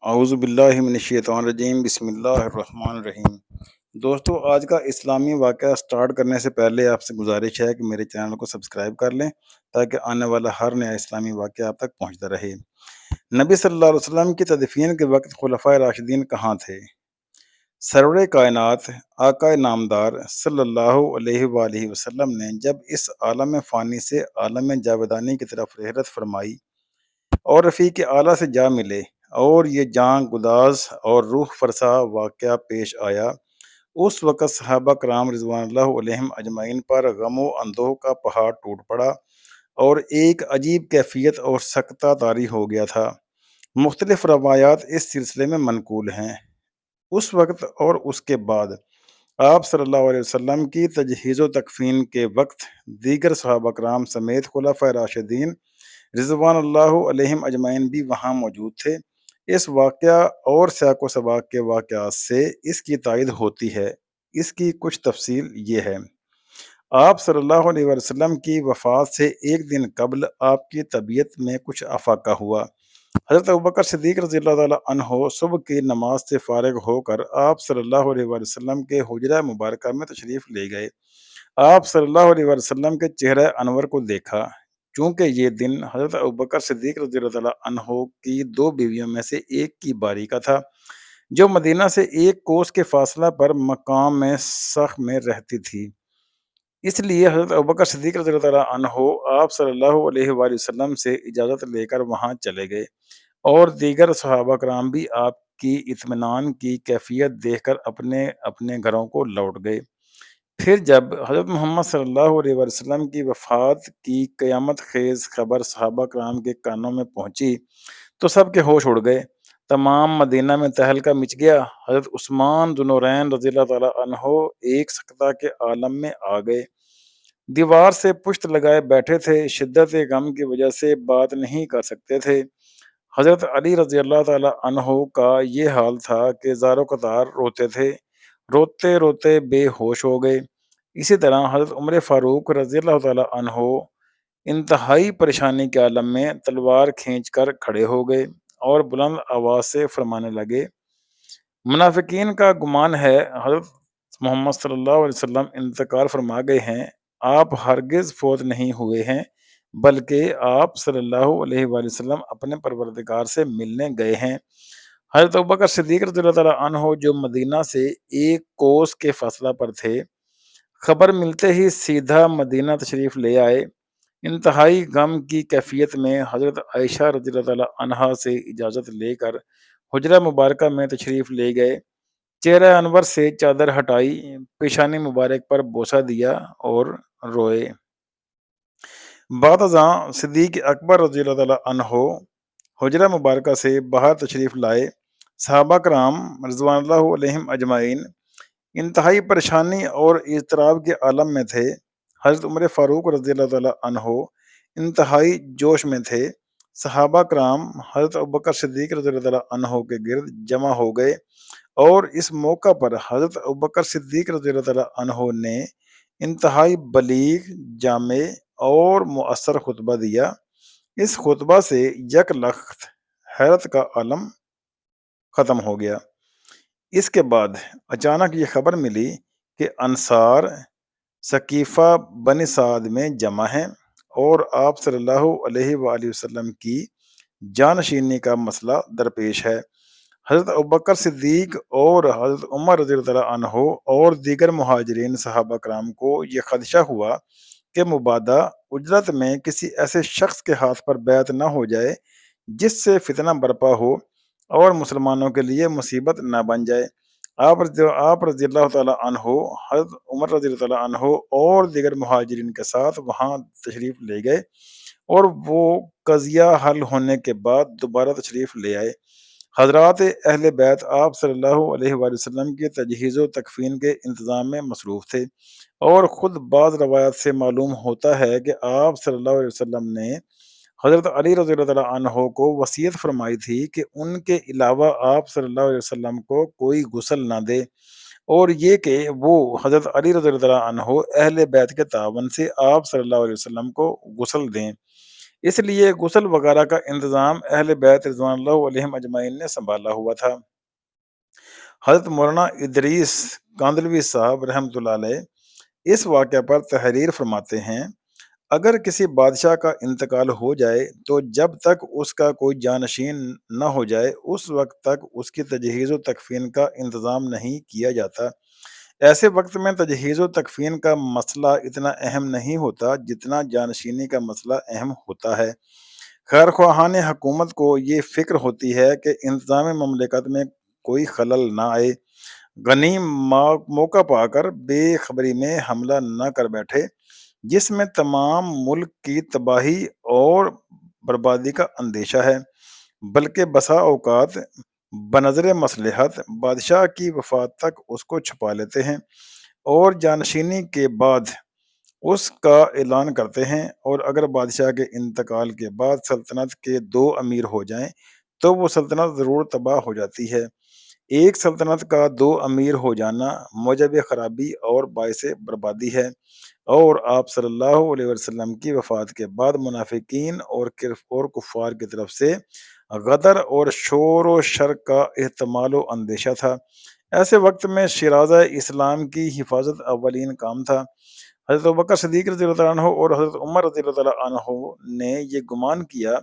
اعوذ باللہ من الشیطان الرجیم بسم اللہ الرحمن الرحیم۔ دوستو، آج کا اسلامی واقعہ سٹارٹ کرنے سے پہلے آپ سے گزارش ہے کہ میرے چینل کو سبسکرائب کر لیں تاکہ آنے والا ہر نیا اسلامی واقعہ آپ تک پہنچتا رہے۔ نبی صلی اللہ علیہ وسلم کی تدفین کے وقت خلفائے راشدین کہاں تھے؟ سرور کائنات آقا نامدار صلی اللہ علیہ وآلہ وسلم نے جب اس عالم فانی سے عالم جاودانی کی طرف رحلت فرمائی اور رفیق اعلیٰ سے جا ملے اور یہ جان گداز اور روح فرسا واقعہ پیش آیا، اس وقت صحابہ کرام رضوان اللہ علیہم اجمعین پر غم و اندوہ کا پہاڑ ٹوٹ پڑا اور ایک عجیب کیفیت اور سکتہ طاری ہو گیا تھا۔ مختلف روایات اس سلسلے میں منقول ہیں۔ اس وقت اور اس کے بعد آپ صلی اللہ علیہ وسلم کی تجہیز و تکفین کے وقت دیگر صحابہ کرام سمیت خلفائے راشدین رضوان اللہ علیہم اجمعین بھی وہاں موجود تھے۔ اس واقعہ اور سیاق و سباق کے واقعات سے اس کی تائید ہوتی ہے۔ اس کی کچھ تفصیل یہ ہے۔ آپ صلی اللہ علیہ وسلم کی وفات سے ایک دن قبل آپ کی طبیعت میں کچھ افاقہ ہوا۔ حضرت ابوبکر صدیق رضی اللہ تعالیٰ عنہ صبح کی نماز سے فارغ ہو کر آپ صلی اللہ علیہ وسلم کے حجرہ مبارکہ میں تشریف لے گئے۔ آپ صلی اللہ علیہ وسلم کے چہرہ انور کو دیکھا۔ چونکہ یہ دن حضرت ابوبکر صدیق رضی اللہ تعالیٰ عنہ کی دو بیویوں میں سے ایک کی باری کا تھا، جو مدینہ سے ایک کوس کے فاصلہ پر مقام میں سخ میں رہتی تھی۔ اس لیے حضرت ابوبکر صدیق رضی اللہ تعالیٰ عنہ آپ صلی اللہ علیہ وآلہ وسلم سے اجازت لے کر وہاں چلے گئے اور دیگر صحابہ کرام بھی آپ کی اطمینان کی کیفیت دیکھ کر اپنے اپنے گھروں کو لوٹ گئے۔ پھر جب حضرت محمد صلی اللہ علیہ وسلم کی وفات کی قیامت خیز خبر صحابہ کرام کے کانوں میں پہنچی تو سب کے ہوش اڑ گئے۔ تمام مدینہ میں تہلکہ مچ گیا۔ حضرت عثمان ذو النورین رضی اللہ تعالیٰ عنہ ایک سکتہ کے عالم میں آ گئے، دیوار سے پشت لگائے بیٹھے تھے، شدت غم کی وجہ سے بات نہیں کر سکتے تھے۔ حضرت علی رضی اللہ تعالیٰ عنہ کا یہ حال تھا کہ زارو قطار روتے تھے، روتے روتے بے ہوش ہو گئے۔ اسی طرح حضرت عمر فاروق رضی اللہ تعالیٰ عنہ انتہائی پریشانی کے عالم میں تلوار کھینچ کر کھڑے ہو گئے اور بلند آواز سے فرمانے لگے، منافقین کا گمان ہے حضرت محمد صلی اللہ علیہ وسلم انتقال فرما گئے ہیں، آپ ہرگز فوت نہیں ہوئے ہیں، بلکہ آپ صلی اللہ علیہ وآلہ وسلم اپنے پروردگار سے ملنے گئے ہیں۔ حضرت ابوبکر صدیق رضی اللہ تعالیٰ عنہ جو مدینہ سے ایک کوس کے فاصلہ پر تھے، خبر ملتے ہی سیدھا مدینہ تشریف لے آئے۔ انتہائی غم کی کیفیت میں حضرت عائشہ رضی اللہ تعالیٰ عنہا سے اجازت لے کر حجرہ مبارکہ میں تشریف لے گئے، چہرہ انور سے چادر ہٹائی، پیشانی مبارک پر بوسہ دیا اور روئے۔ بعد ازاں صدیق اکبر رضی اللہ تعالیٰ عنہ حجرہ مبارکہ سے باہر تشریف لائے۔ صحابہ کرام رضوان اللہ علیہم اجمعین انتہائی پریشانی اور اضطراب کے عالم میں تھے۔ حضرت عمر فاروق رضی اللہ تعالیٰ عنہ انتہائی جوش میں تھے۔ صحابہ کرام حضرت ابوبکر صدیق رضی اللہ تعالیٰ عنہ کے گرد جمع ہو گئے اور اس موقع پر حضرت ابوبکر صدیق رضی اللہ تعالیٰ عنہ نے انتہائی بلیغ، جامع اور مؤثر خطبہ دیا۔ اس خطبہ سے یک لخت حیرت کا عالم ختم ہو گیا۔ اس کے بعد اچانک یہ خبر ملی کہ انصار ثقیفہ بنی سعد میں جمع ہیں اور آپ صلی اللہ علیہ وآلہ وسلم کی جانشینی کا مسئلہ درپیش ہے۔ حضرت ابوبکر صدیق اور حضرت عمر رضی اللہ عنہ اور دیگر مہاجرین صحابہ کرام کو یہ خدشہ ہوا کہ مبادا اجرت میں کسی ایسے شخص کے ہاتھ پر بیعت نہ ہو جائے جس سے فتنہ برپا ہو اور مسلمانوں کے لیے مصیبت نہ بن جائے۔ آپ رضی اللہ تعالیٰ عنہ حضرت عمر رضی اللہ تعالیٰ عنہ اور دیگر مہاجرین کے ساتھ وہاں تشریف لے گئے اور وہ قضیہ حل ہونے کے بعد دوبارہ تشریف لے آئے۔ حضرات اہل بیت آپ صلی اللہ علیہ وآلہ وسلم کی تجہیز و تکفین کے انتظام میں مصروف تھے اور خود بعض روایات سے معلوم ہوتا ہے کہ آپ صلی اللہ علیہ وسلم نے حضرت علی رضی اللہ تعالیٰ عنہ کو وصیت فرمائی تھی کہ ان کے علاوہ آپ صلی اللہ علیہ وسلم کو کوئی غسل نہ دے، اور یہ کہ وہ حضرت علی رضی اللہ تعالیٰ عنہ اہل بیت کے تعاون سے آپ صلی اللہ علیہ وسلم کو غسل دیں۔ اس لیے غسل وغیرہ کا انتظام اہل بیت رضوان اللہ علیہم اجمعین نے سنبھالا ہوا تھا۔ حضرت مولانا ادریس کاندلوی صاحب رحمۃ اللہ علیہ اس واقعہ پر تحریر فرماتے ہیں، اگر کسی بادشاہ کا انتقال ہو جائے تو جب تک اس کا کوئی جانشین نہ ہو جائے اس وقت تک اس کی تجہیز و تکفین کا انتظام نہیں کیا جاتا۔ ایسے وقت میں تجہیز و تکفین کا مسئلہ اتنا اہم نہیں ہوتا جتنا جانشینی کا مسئلہ اہم ہوتا ہے۔ خیر خواہان حکومت کو یہ فکر ہوتی ہے کہ انتظام مملکت میں کوئی خلل نہ آئے، غنی موقع پا کر بے خبری میں حملہ نہ کر بیٹھے جس میں تمام ملک کی تباہی اور بربادی کا اندیشہ ہے، بلکہ بسا اوقات بنظر مصلحت بادشاہ کی وفات تک اس کو چھپا لیتے ہیں اور جانشینی کے بعد اس کا اعلان کرتے ہیں، اور اگر بادشاہ کے انتقال کے بعد سلطنت کے دو امیر ہو جائیں تو وہ سلطنت ضرور تباہ ہو جاتی ہے۔ ایک سلطنت کا دو امیر ہو جانا موجب خرابی اور باعث بربادی ہے، اور آپ صلی اللہ علیہ وسلم کی وفات کے بعد منافقین اور کفار کی طرف سے غدر اور شور و شر کا احتمال و اندیشہ تھا۔ ایسے وقت میں شیرازہ اسلام کی حفاظت اولین کام تھا۔ حضرت ابوبکر صدیق رضی اللہ عنہ اور حضرت عمر رضی اللہ عنہ نے یہ گمان کیا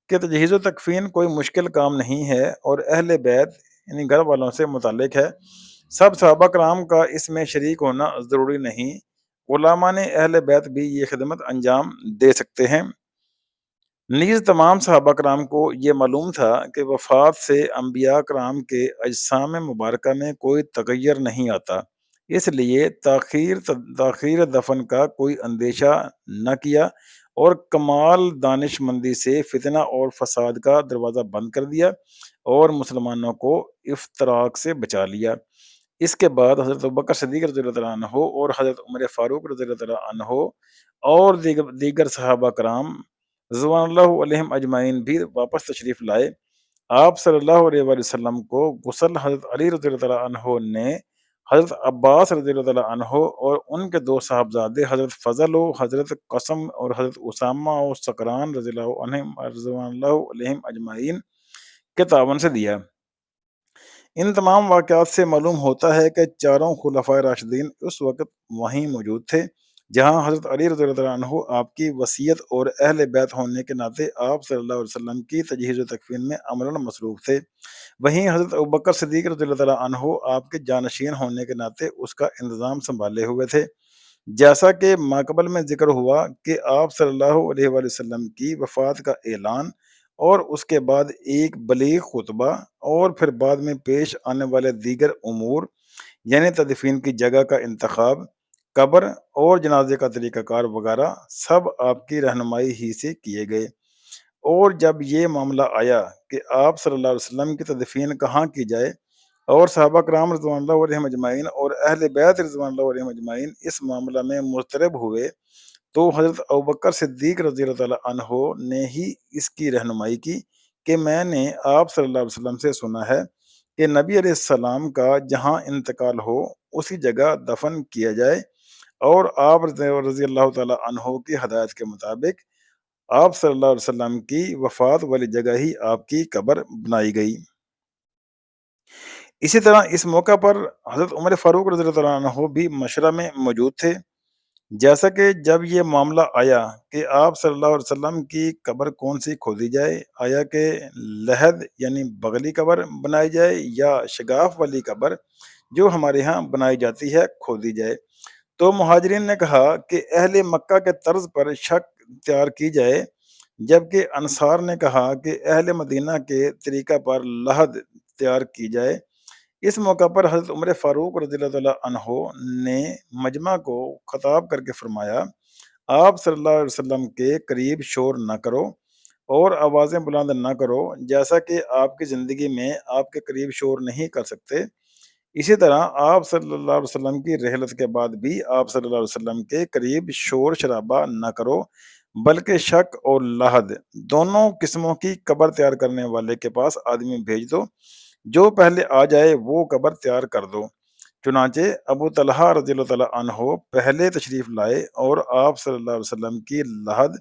کہ تجہیز و تکفین کوئی مشکل کام نہیں ہے اور اہل بیت یعنی گھر والوں سے متعلق ہے، سب صحابہ کرام کا اس میں شریک ہونا ضروری نہیں، علماء نے اہل بیت بھی یہ خدمت انجام دے سکتے ہیں۔ نیز تمام صحابہ کرام کو یہ معلوم تھا کہ وفات سے انبیاء کرام کے اجسام مبارکہ میں کوئی تغیر نہیں آتا، اس لیے تاخیر دفن کا کوئی اندیشہ نہ کیا اور کمال دانش مندی سے فتنہ اور فساد کا دروازہ بند کر دیا اور مسلمانوں کو افتراق سے بچا لیا۔ اس کے بعد حضرت ابوبکر صدیق رضی اللہ عنہ اور حضرت عمر فاروق رضی اللہ عنہ اور دیگر صحابہ کرام رضوان اللہ علیہم اجمعین بھی واپس تشریف لائے۔ آپ صلی اللہ علیہ وآلہ وسلم کو غسل حضرت علی رضی اللہ عنہ نے حضرت عباس رضی اللہ عنہ اور ان کے دو صاحبزادے حضرت فضل و حضرت قسم اور حضرت اسامہ و سکران رضی اللہ عنہم رضوان اللہ علیہم اجمعین کے تعاون سے دیا۔ ان تمام واقعات سے معلوم ہوتا ہے کہ چاروں خلفائے راشدین اس وقت وہیں موجود تھے جہاں حضرت علی رضی اللہ عنہ آپ کی وصیت اور اہل بیت ہونے کے ناطے آپ صلی اللہ علیہ وسلم کی تجہیز و تکفین میں عملاً مصروف تھے، وہیں حضرت ابوبکر صدیق رضی اللہ عنہ آپ کے جانشین ہونے کے ناطے اس کا انتظام سنبھالے ہوئے تھے۔ جیسا کہ ماقبل میں ذکر ہوا کہ آپ صلی اللہ علیہ وآلہ وسلم کی وفات کا اعلان اور اس کے بعد ایک بلیغ خطبہ اور پھر بعد میں پیش آنے والے دیگر امور یعنی تدفین کی جگہ کا انتخاب، قبر اور جنازے کا طریقہ کار وغیرہ سب آپ کی رہنمائی ہی سے کیے گئے، اور جب یہ معاملہ آیا کہ آپ صلی اللہ علیہ وسلم کی تدفین کہاں کی جائے اور صحابہ کرام رضوان اللہ علیہم اجمعین اور اہل بیت رضوان اللہ علیہم اجمعین اس معاملہ میں مضطرب ہوئے تو حضرت ابوبکر صدیق رضی اللہ تعالیٰ عنہ نے ہی اس کی رہنمائی کی کہ میں نے آپ صلی اللہ علیہ وسلم سے سنا ہے کہ نبی علیہ السلام کا جہاں انتقال ہو اسی جگہ دفن کیا جائے، اور آپ رضی اللہ تعالیٰ عنہ کی ہدایت کے مطابق آپ صلی اللہ علیہ وسلم کی وفات والی جگہ ہی آپ کی قبر بنائی گئی۔ اسی طرح اس موقع پر حضرت عمر فاروق رضی اللہ عنہ بھی مشورہ میں موجود تھے، جیسا کہ جب یہ معاملہ آیا کہ آپ صلی اللہ علیہ وسلم کی قبر کون سی کھودی جائے، آیا کہ لحد یعنی بغلی قبر بنائی جائے یا شگاف والی قبر جو ہمارے ہاں بنائی جاتی ہے کھودی جائے، تو مہاجرین نے کہا کہ اہل مکہ کے طرز پر شک تیار کی جائے، جبکہ انصار نے کہا کہ اہل مدینہ کے طریقہ پر لحد تیار کی جائے۔ اس موقع پر حضرت عمر فاروق رضی اللہ تعالیٰ عنہ نے مجمع کو خطاب کر کے فرمایا، آپ صلی اللہ علیہ وسلم کے قریب شور نہ کرو اور آوازیں بلند نہ کرو، جیسا کہ آپ کی زندگی میں آپ کے قریب شور نہیں کر سکتے، اسی طرح آپ صلی اللہ علیہ وسلم کی رحلت کے بعد بھی آپ صلی اللہ علیہ وسلم کے قریب شور شرابہ نہ کرو، بلکہ شک اور لحد دونوں قسموں کی قبر تیار کرنے والے کے پاس آدمی بھیج دو، جو پہلے آ جائے وہ قبر تیار کر دو۔ چنانچہ ابو طلحہ رضی اللہ تعالیٰ عنہ پہلے تشریف لائے اور آپ صلی اللہ علیہ وسلم کی لحد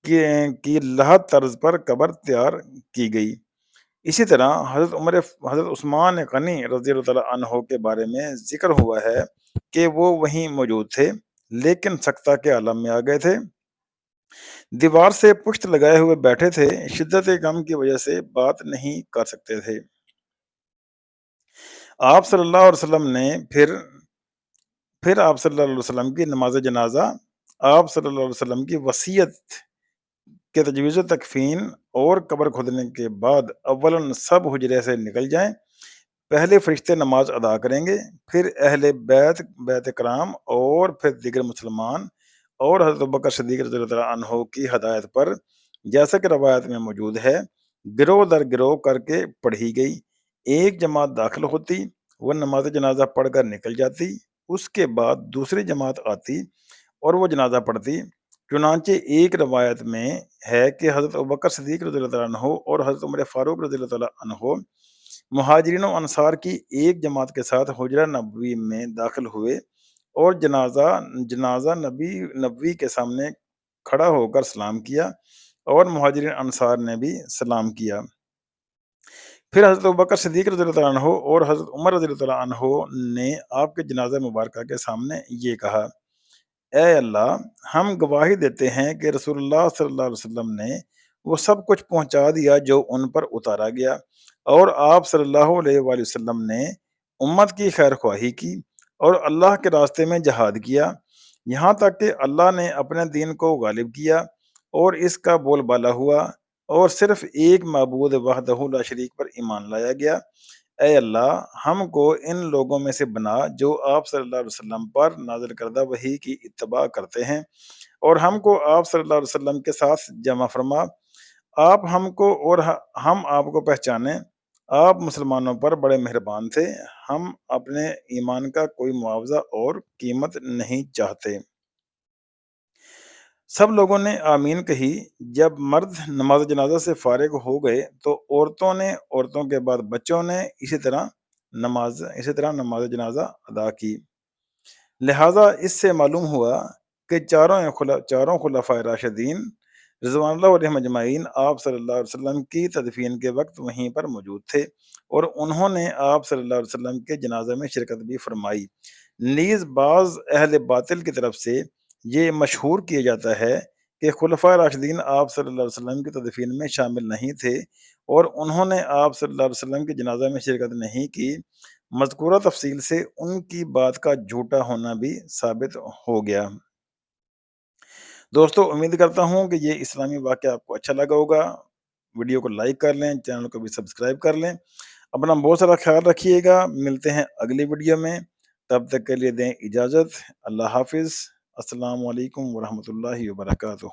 کی لحد طرز پر قبر تیار کی گئی۔ اسی طرح حضرت عثمان غنی رضی اللہ تعالیٰ عنہ کے بارے میں ذکر ہوا ہے کہ وہ وہیں موجود تھے، لیکن سکتہ کے عالم میں آ گئے تھے، دیوار سے پشت لگائے ہوئے بیٹھے تھے، شدت غم کی وجہ سے بات نہیں کر سکتے تھے۔ آپ صلی اللہ علیہ وسلم نے پھر آپ صلی اللہ علیہ وسلم کی نماز جنازہ، آپ صلی اللہ علیہ وسلم کی وصیت کے تجویز و تکفین اور قبر کھودنے کے بعد اولاً سب حجرے سے نکل جائیں، پہلے فرشتے نماز ادا کریں گے، پھر اہل بیت کرام اور پھر دیگر مسلمان، اور حضرت ابوبکر صدیق رضی اللہ عنہ کی ہدایت پر، جیسا کہ روایت میں موجود ہے، گروہ در گروہ کر کے پڑھی گئی۔ ایک جماعت داخل ہوتی، وہ نماز جنازہ پڑھ کر نکل جاتی، اس کے بعد دوسری جماعت آتی اور وہ جنازہ پڑھتی۔ چنانچہ ایک روایت میں ہے کہ حضرت ابوبکر صدیق رضی اللہ عنہ اور حضرت عمر فاروق رضی اللہ عنہ مہاجرین و انصار کی ایک جماعت کے ساتھ حجرہ نبوی میں داخل ہوئے اور جنازہ نبوی کے سامنے کھڑا ہو کر سلام کیا، اور مہاجرین انصار نے بھی سلام کیا۔ پھر حضرت ابوبکر صدیق رضی اللہ عنہ اور حضرت عمر رضی اللہ عنہ نے آپ کے جنازہ مبارکہ کے سامنے یہ کہا: اے اللہ، ہم گواہی دیتے ہیں کہ رسول اللہ صلی اللہ علیہ وسلم نے وہ سب کچھ پہنچا دیا جو ان پر اتارا گیا، اور آپ صلی اللہ علیہ وآلہ وسلم نے امت کی خیر خواہی کی اور اللہ کے راستے میں جہاد کیا، یہاں تک کہ اللہ نے اپنے دین کو غالب کیا اور اس کا بول بالا ہوا، اور صرف ایک معبود وحدہ لا شریک پر ایمان لایا گیا۔ اے اللہ، ہم کو ان لوگوں میں سے بنا جو آپ صلی اللہ علیہ وسلم پر نازل کردہ وحی کی اتباع کرتے ہیں، اور ہم کو آپ صلی اللہ علیہ وسلم کے ساتھ جمع فرما۔ آپ ہم کو اور ہم آپ کو پہچانیں، آپ مسلمانوں پر بڑے مہربان تھے، ہم اپنے ایمان کا کوئی معاوضہ اور قیمت نہیں چاہتے۔ سب لوگوں نے آمین کہی۔ جب مرد نماز جنازہ سے فارغ ہو گئے تو عورتوں کے بعد بچوں نے اسی طرح نماز جنازہ ادا کی۔ لہٰذا اس سے معلوم ہوا کہ چاروں خلفائے راشدین رضوان اللہ علیہم اجمعین آپ صلی اللہ علیہ وسلم کی تدفین کے وقت وہیں پر موجود تھے، اور انہوں نے آپ صلی اللہ علیہ وسلم کے جنازہ میں شرکت بھی فرمائی۔ نیز بعض اہل باطل کی طرف سے یہ مشہور کیا جاتا ہے کہ خلفائے راشدین آپ صلی اللہ علیہ وسلم کی تدفین میں شامل نہیں تھے اور انہوں نے آپ صلی اللہ علیہ وسلم کے جنازہ میں شرکت نہیں کی۔ مذکورہ تفصیل سے ان کی بات کا جھوٹا ہونا بھی ثابت ہو گیا۔ دوستو، امید کرتا ہوں کہ یہ اسلامی واقعہ آپ کو اچھا لگا ہوگا۔ ویڈیو کو لائک کر لیں، چینل کو بھی سبسکرائب کر لیں۔ اپنا بہت سارا خیال رکھیے گا، ملتے ہیں اگلی ویڈیو میں، تب تک کے لیے دیں اجازت۔ اللہ حافظ۔ السلام علیکم ورحمۃ اللہ وبرکاتہ۔